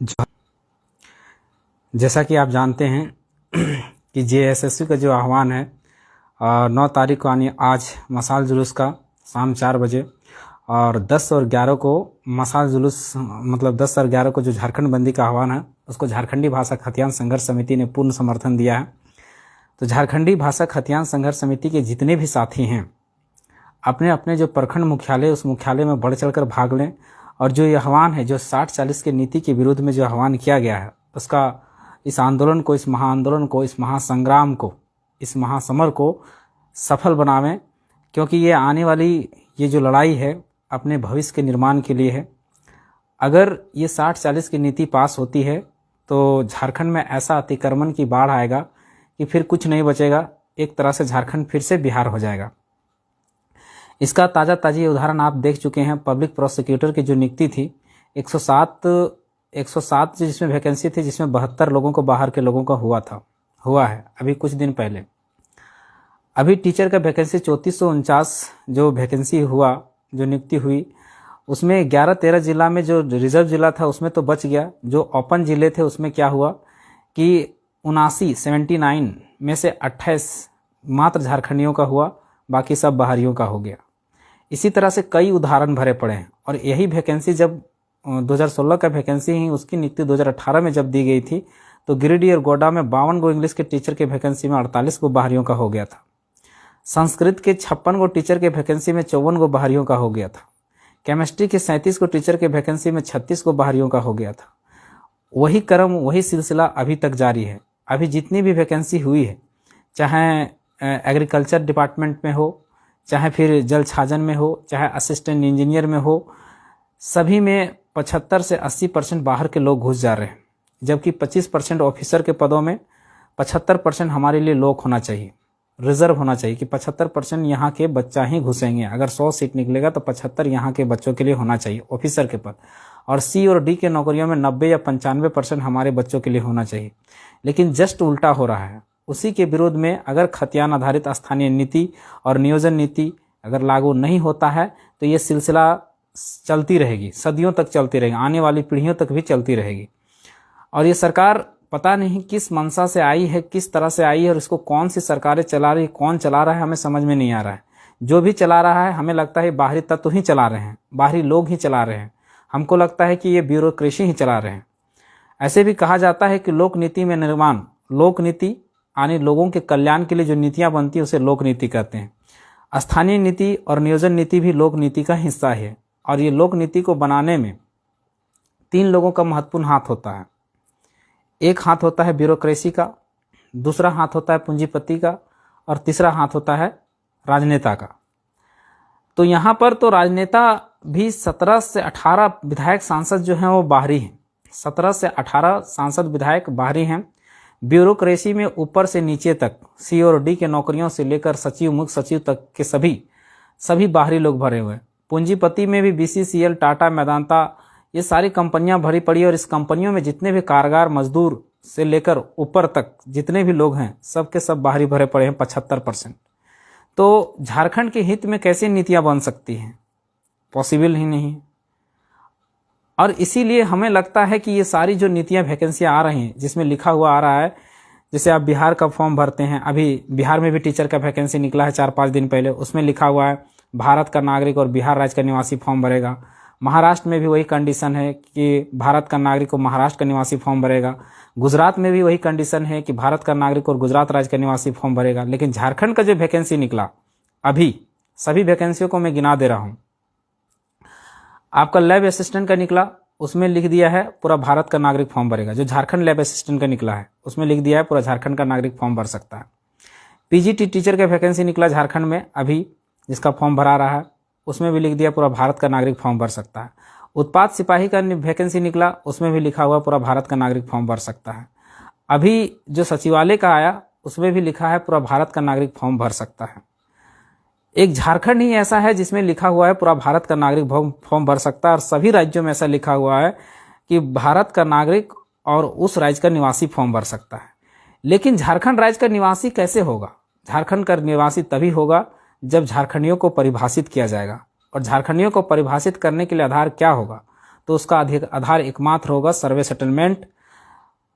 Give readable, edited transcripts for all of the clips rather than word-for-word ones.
ज- जैसा कि आप जानते हैं कि जेएसएससी का जो आह्वान है 9 तारीख को यानी आज मसाल जुलूस का शाम 4 बजे और 10 और 11 को मसाल जुलूस मतलब 10 और 11 को जो झारखंड बंदी का आह्वान है उसको झारखंडी भाषा खतियान संघर्ष समिति ने पूर्ण समर्थन दिया है। तो झारखंडी भाषा खतियान संघर्ष समिति के जितने भी साथी हैं अपने अपने जो प्रखंड मुख्यालय उस मुख्यालय में बढ़ चढ़कर भाग लें और जो ये आह्वान है जो 60-40 के नीति के विरुद्ध में जो आह्वान किया गया है उसका इस आंदोलन को, इस महाआंदोलन को, इस महासंग्राम को, इस महासमर को सफल बनावें, क्योंकि ये आने वाली ये जो लड़ाई है अपने भविष्य के निर्माण के लिए है। अगर ये 60-40 की नीति पास होती है तो झारखंड में ऐसा अतिक्रमण की बाढ़ आएगा कि फिर कुछ नहीं बचेगा, एक तरह से झारखंड फिर से बिहार हो जाएगा। इसका ताज़ी उदाहरण आप देख चुके हैं। पब्लिक प्रोसिक्यूटर की जो नियुक्ति थी 107 जिसमें वैकेंसी थी, जिसमें 72 लोगों को बाहर के लोगों का हुआ है अभी कुछ दिन पहले। अभी टीचर का वैकेंसी 3449 जो वैकेंसी हुआ, जो नियुक्ति हुई, उसमें 11-13 जिला में जो रिजर्व जिला था उसमें तो बच गया। जो ओपन जिले थे उसमें क्या हुआ कि 79 में से 28 मात्र झारखंडियों का हुआ, बाकी सब बाहरियों का हो गया। इसी तरह से कई उदाहरण भरे पड़े हैं। और यही वैकेंसी जब 2016 का वैकेंसी ही उसकी नियुक्ति 2018 में जब दी गई थी तो गिरिडीह और गोड्डा में 52 गो इंग्लिश के टीचर के वैकेंसी में 48 गो बाहरियों का हो गया था। संस्कृत के 56 गो टीचर के वैकेंसी में 54 गो बाहरियों का हो गया था। केमिस्ट्री के 37 गो टीचर के वैकेंसी में 36 गो बाहरियों का हो गया था। वही क्रम, वही सिलसिला अभी तक जारी है। अभी जितनी भी वैकेंसी हुई है, चाहे एग्रीकल्चर डिपार्टमेंट में हो, चाहे फिर जल छाजन में हो, चाहे असिस्टेंट इंजीनियर में हो, सभी में 75 से 80% बाहर के लोग घुस जा रहे हैं। जबकि 25% ऑफिसर के पदों में 75% हमारे लिए लोग होना चाहिए, रिजर्व होना चाहिए कि 75% यहाँ के बच्चा ही घुसेंगे। अगर 100 सीट निकलेगा तो 75 यहाँ के बच्चों के लिए होना चाहिए ऑफिसर के पद। और सी और डी के नौकरियों में 90 या 95% हमारे बच्चों के लिए होना चाहिए। लेकिन जस्ट उल्टा हो रहा है। उसी के विरोध में अगर खतियान आधारित स्थानीय नीति और नियोजन नीति अगर लागू नहीं होता है तो ये सिलसिला चलती रहेगी, सदियों तक चलती रहेगी, आने वाली पीढ़ियों तक भी चलती रहेगी। और ये सरकार पता नहीं किस मंशा से आई है, किस तरह से आई है, और इसको कौन सी सरकारें चला रही, कौन चला रहा है, हमें समझ में नहीं आ रहा है। जो भी चला रहा है हमें लगता है बाहरी तत्व ही चला रहे हैं, बाहरी लोग ही चला रहे हैं। हमको लगता है कि ये ब्यूरोक्रेसी ही चला रहे हैं। ऐसे भी कहा जाता है कि लोक नीति में निर्माण, लोक नीति यानी लोगों के कल्याण के लिए जो नीतियां बनती है उसे लोक नीति कहते हैं। स्थानीय नीति और नियोजन नीति भी लोक नीति का हिस्सा है। और ये लोक नीति को बनाने में 3 लोगों का महत्वपूर्ण हाथ होता है। एक हाथ होता है ब्यूरोक्रेसी का, दूसरा हाथ होता है पूंजीपति का, और तीसरा हाथ होता है राजनेता का। तो यहाँ पर तो राजनेता भी 17 से 18 विधायक सांसद जो हैं वो बाहरी हैं। 17 से 18 सांसद विधायक बाहरी हैं। ब्यूरोक्रेसी में ऊपर से नीचे तक सी और डी के नौकरियों से लेकर सचिव, मुख्य सचिव तक के सभी बाहरी लोग भरे हुए हैं। पूंजीपति में भी बीसीसीएल, टाटा, मेदांता, ये सारी कंपनियां भरी पड़ी। और इस कंपनियों में जितने भी कारीगर, मजदूर से लेकर ऊपर तक जितने भी लोग हैं सब के सब बाहरी भरे पड़े हैं, 75%। तो झारखंड के हित में कैसे नीतियां बन सकती हैं? पॉसिबल ही नहीं। और इसीलिए हमें लगता है कि ये सारी जो नीतियां, वैकेंसियां आ रही हैं जिसमें लिखा हुआ आ रहा है, जैसे आप बिहार का फॉर्म भरते हैं, अभी बिहार में भी टीचर का वैकेंसी निकला है 4-5 दिन पहले, उसमें लिखा हुआ है भारत का नागरिक और बिहार राज्य का निवासी फॉर्म भरेगा। महाराष्ट्र में भी वही कंडीशन है कि भारत का नागरिक और महाराष्ट्र का निवासी फॉर्म भरेगा। गुजरात में भी वही कंडीशन है कि भारत का नागरिक और गुजरात राज्य का निवासी फॉर्म भरेगा। लेकिन झारखंड का जो वैकेंसी निकला, अभी सभी वैकेंसियों को मैं गिना दे रहा हूं। आपका लैब असिस्टेंट का निकला, उसमें लिख दिया है पूरा भारत का नागरिक फॉर्म भरेगा। जो झारखंड लैब असिस्टेंट का निकला है उसमें लिख दिया है पूरा झारखंड का नागरिक फॉर्म भर सकता है। पीजीटी टीचर का वैकेंसी निकला झारखंड में अभी, जिसका फॉर्म भरा रहा है, उसमें भी लिख दिया पूरा भारत का नागरिक फॉर्म भर सकता है। उत्पाद सिपाही का वैकेंसी निकला, उसमें भी लिखा हुआ पूरा भारत का नागरिक फॉर्म भर सकता है। अभी जो सचिवालय का आया उसमें भी लिखा है पूरा भारत का नागरिक फॉर्म भर सकता है। एक झारखंड ही ऐसा है जिसमें लिखा हुआ है पूरा भारत का नागरिक फॉर्म भर सकता है। और सभी राज्यों में ऐसा लिखा हुआ है कि भारत का नागरिक और उस राज्य का निवासी फॉर्म भर सकता है। लेकिन झारखंड राज्य का निवासी कैसे होगा? झारखंड का निवासी तभी होगा जब झारखंडियों को परिभाषित किया जाएगा। और झारखंडियों को परिभाषित करने के लिए आधार क्या होगा? तो उसका आधार एकमात्र होगा सर्वे सेटलमेंट,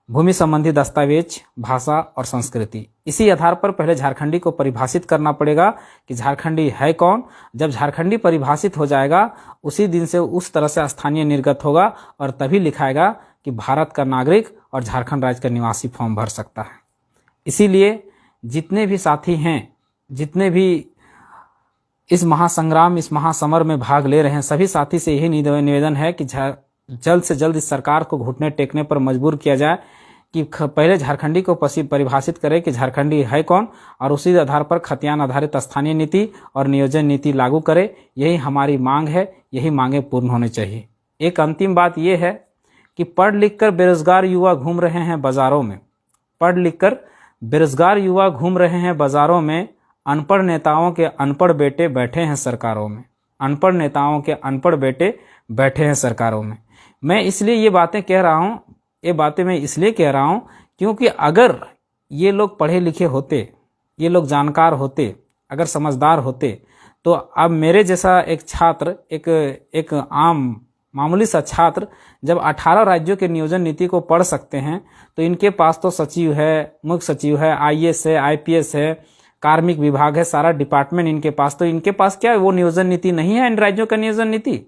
भूमि संबंधी दस्तावेज, भाषा और संस्कृति। इसी आधार पर पहले झारखंडी को परिभाषित करना पड़ेगा कि झारखंडी है कौन। जब झारखंडी परिभाषित हो जाएगा उसी दिन से उस तरह से स्थानीय निर्गत होगा और तभी लिखाएगा कि भारत का नागरिक और झारखंड राज्य का निवासी फॉर्म भर सकता है। इसीलिए जितने भी साथी हैं, जितने भी इस महासंग्राम, इस महासमर में भाग ले रहे हैं, सभी साथी से यही निवेदन है कि जल्द से जल्द इस सरकार को घुटने टेकने पर मजबूर किया जाए कि पहले झारखंडी को परिभाषित करे कि झारखंडी है कौन और उसी आधार पर खतियान आधारित स्थानीय नीति और नियोजन नीति लागू करे। यही हमारी मांग है, यही मांगे पूर्ण होनी चाहिए। एक अंतिम बात यह है कि पढ़ लिख कर बेरोजगार युवा घूम रहे हैं बाजारों में, पढ़ लिख कर बेरोजगार युवा घूम रहे हैं बाजारों में, अनपढ़ नेताओं के अनपढ़ बेटे बैठे हैं सरकारों में, अनपढ़ नेताओं के अनपढ़ बेटे बैठे हैं सरकारों में। मैं इसलिए ये बातें कह रहा हूँ, ये बातें मैं इसलिए कह रहा हूँ क्योंकि अगर ये लोग पढ़े लिखे होते, ये लोग जानकार होते, अगर समझदार होते, तो अब मेरे जैसा एक छात्र, एक आम मामूली सा छात्र जब 18 राज्यों के नियोजन नीति को पढ़ सकते हैं तो इनके पास तो सचिव है, मुख्य सचिव है, IAS है, IPS है, कार्मिक विभाग है, सारा डिपार्टमेंट इनके पास, तो इनके पास क्या वो नियोजन नीति नहीं है इन राज्यों का नियोजन नीति,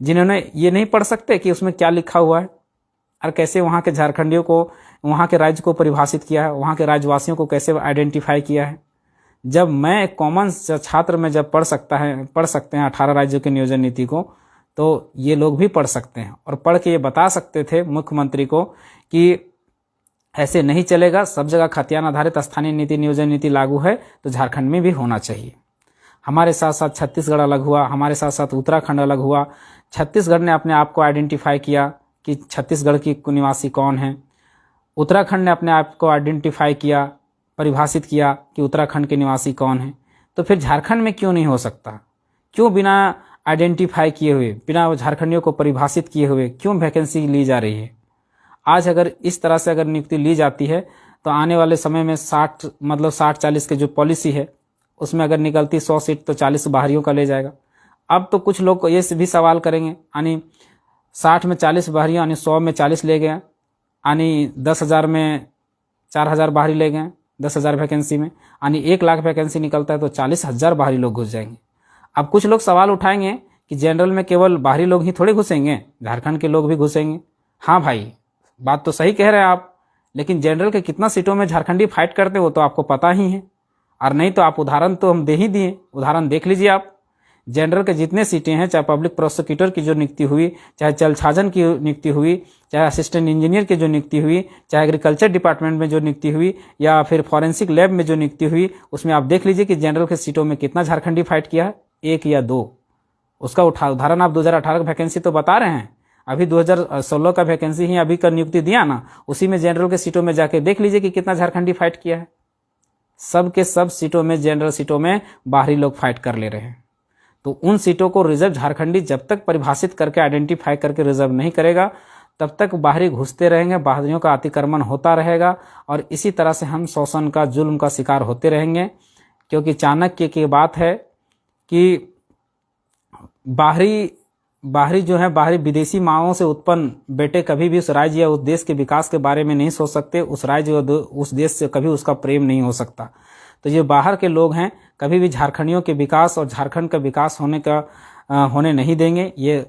जिन्होंने ये नहीं पढ़ सकते कि उसमें क्या लिखा हुआ है और कैसे वहाँ के झारखंडियों को, वहाँ के राज्य को परिभाषित किया है, वहाँ के राज्यवासियों को कैसे आइडेंटिफाई किया है। जब मैं एक कॉमन छात्र में जब पढ़ सकते हैं 18 राज्यों के नियोजन नीति को, तो ये लोग भी पढ़ सकते हैं और पढ़ के ये बता सकते थे मुख्यमंत्री को कि ऐसे नहीं चलेगा, सब जगह खतियान आधारित स्थानीय नीति नियोजन नीति लागू है तो झारखंड में भी होना चाहिए। हमारे साथ साथ छत्तीसगढ़ अलग हुआ, हमारे साथ साथ उत्तराखंड अलग हुआ। छत्तीसगढ़ ने अपने आप को आइडेंटिफाई किया कि छत्तीसगढ़ की निवासी कौन है, उत्तराखंड ने अपने आप को आइडेंटिफाई किया, परिभाषित किया कि उत्तराखंड के निवासी कौन है। तो फिर झारखंड में क्यों नहीं हो सकता? क्यों बिना आइडेंटिफाई किए हुए, बिना झारखंडियों को परिभाषित किए हुए क्यों वैकेंसी ली जा रही है? आज अगर इस तरह से अगर नियुक्ति ली जाती है तो आने वाले समय में 60-40 के जो पॉलिसी है उसमें अगर निकलती 100 सीट तो 40 बाहरियों का ले जाएगा। अब तो कुछ लोग ये भी सवाल करेंगे, यानी 60 में 40 बाहरियों, यानी 100 में 40 ले गए, यानी 10,000 में 4,000 बाहरी ले गए 10,000 वैकेंसी में, यानी 1 लाख वैकेंसी निकलता है तो 40,000 बाहरी लोग घुस जाएंगे। अब कुछ लोग सवाल उठाएंगे कि जनरल में केवल बाहरी लोग ही थोड़े घुसेंगे, झारखंड के लोग भी घुसेंगे। हाँ भाई, बात तो सही कह रहे हैं आप, लेकिन जनरल के कितना सीटों में झारखंडी फाइट करते हो तो आपको पता ही है। और नहीं तो आप उदाहरण तो हम दे ही दिए, उदाहरण देख लीजिए आप। जनरल के जितने सीटें हैं, चाहे पब्लिक प्रोसिक्यूटर की जो नियुक्ति हुई, चाहे जलछाजन की नियुक्ति हुई, चाहे असिस्टेंट इंजीनियर की जो नियुक्ति हुई, चाहे एग्रीकल्चर डिपार्टमेंट में जो नियुक्ति हुई, या फिर फॉरेंसिक लैब में जो नियुक्ति हुई, उसमें आप देख लीजिए कि जनरल के सीटों में कितना झारखंडी फाइट किया है, 1 या 2। उसका उदाहरण आप 2018 का वैकेंसी तो बता रहे हैं, अभी 2016 का वैकेंसी ही अभी का नियुक्ति दिया ना, उसी में जनरल के सीटों में जाके देख लीजिए कि कितना झारखंडी फाइट किया है। सब के सब सीटों में, जनरल सीटों में बाहरी लोग फाइट कर ले रहे हैं। तो उन सीटों को रिजर्व झारखंडी जब तक परिभाषित करके आइडेंटिफाई करके रिजर्व नहीं करेगा तब तक बाहरी घुसते रहेंगे, बाहरियों का अतिक्रमण होता रहेगा और इसी तरह से हम शोषण का, जुल्म का शिकार होते रहेंगे। क्योंकि चाणक्य की बात है कि बाहरी जो है, बाहरी विदेशी माओं से उत्पन्न बेटे कभी भी उस राज्य या उस देश के विकास के बारे में नहीं सोच सकते, उस राज्य या उस देश से कभी उसका प्रेम नहीं हो सकता। तो ये बाहर के लोग हैं, कभी भी झारखंडियों के विकास और झारखंड का विकास होने नहीं देंगे। ये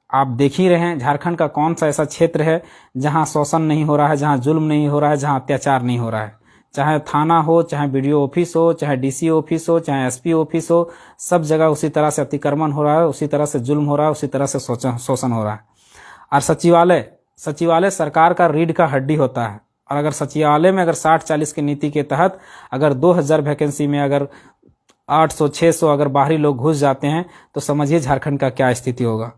आप देख ही रहे हैं, झारखंड का कौन सा ऐसा क्षेत्र है जहां शोषण नहीं हो रहा है, जहां जुल्म नहीं हो रहा है, जहां अत्याचार नहीं हो रहा है। चाहे थाना हो, चाहे BDO ऑफिस हो, चाहे DC ऑफिस हो, चाहे SP ऑफिस हो, सब जगह उसी तरह से अतिक्रमण हो रहा है, उसी तरह से जुल्म हो रहा है, उसी तरह से शोषण हो रहा है। और सचिवालय सरकार का रीढ़ का हड्डी होता है। और अगर सचिवालय में अगर 60-40 की नीति के तहत अगर 2000 वैकेंसी में अगर 800-600 अगर बाहरी लोग घुस जाते हैं तो समझिए झारखंड का क्या स्थिति होगा।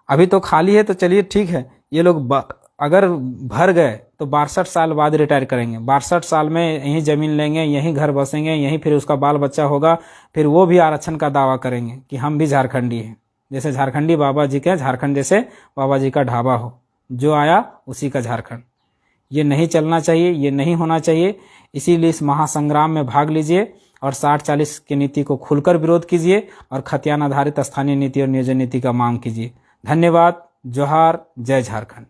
अभी तो खाली है तो चलिए ठीक है, ये लोग अगर भर गए तो 62 साल बाद रिटायर करेंगे, 62 साल में यहीं जमीन लेंगे, यहीं घर बसेंगे, यहीं फिर उसका बाल बच्चा होगा, फिर वो भी आरक्षण का दावा करेंगे कि हम भी झारखंडी हैं। जैसे झारखंडी बाबा जी के, झारखंड जैसे बाबा जी का ढाबा हो, जो आया उसी का झारखंड। ये नहीं चलना चाहिए, ये नहीं होना चाहिए। इसीलिए इस महासंग्राम में भाग लीजिए और 60-40 की नीति को खुलकर विरोध कीजिए और खतियान आधारित स्थानीय नीति और नियोजन नीति का मांग कीजिए। धन्यवाद। जोहार, जय झारखंड।